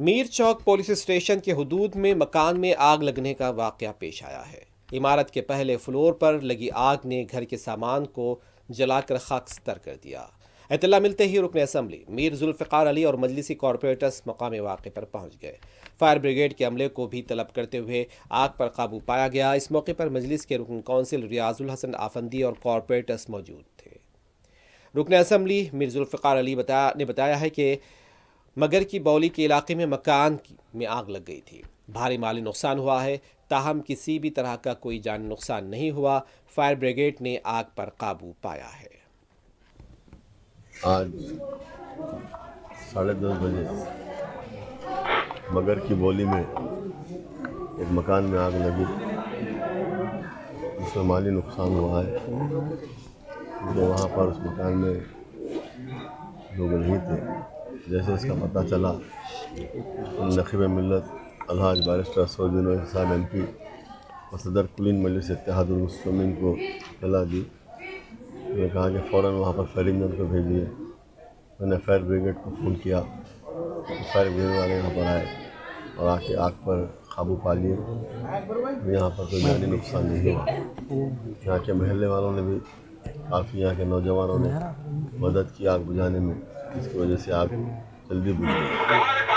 मीर चौक police station के हुदूद में मकान में आग लगने का वाकया पेश आया है। इमारत के पहले फ्लोर पर लगी आग ने घर के सामान को जलाकर खाकस्तर कर दिया। इत्तला मिलते ही रुकन असम्बली मीर जुल्फ़िकार अली और मजलिसी कॉरपोरेटर्स मकाम वाक़े पर पहुंच गए। फायर ब्रिगेड के अमले को भी तलब करते हुए आग पर काबू पाया गया। इस मौके पर मजलिस के रुकन कौंसिल रियाजुल हसन आफंदी और कॉरपोरेटर्स मौजूद थे। रुकन असम्बली मीर जुल्फ़िकार अली ने बताया है कि मगर की बौली के इलाके में मकान में आग लग गई थी। भारी माली नुकसान हुआ है, ताहम किसी भी तरह का कोई जानी नुकसान नहीं हुआ। फायर ब्रिगेड ने आग पर काबू पाया है। आज 10:30 बजे मगर की बोली में एक मकान में आग लगी, जिसमें माली नुकसान हुआ है। जो वहाँ पर उस मकान में लोग नहीं थे। जैसे इसका पता चला, नखीब मिल्लत अलहाज बैरिस्टर असदुद्दीन ओवैसी साहब MP और सदर कुलीन मजलिस इत्तेहादुल मुस्लिमीन को इत्तला दी। मैंने कहा कि फ़ौरन वहाँ पर फायर इंजन को भेजिए। मैंने फायर ब्रिगेड को फ़ोन किया तो फायर ब्रिगेड वाले यहाँ पर आए और आके आग पर काबू पा लिए। यहाँ पर कोई जानी नुकसान नहीं हुआ। यहाँ के महल्ले वालों ने भी काफ़ी, यहाँ के नौजवानों ने मदद की आग बुझाने में, जिसकी वजह से आग जल्दी बुझ गई।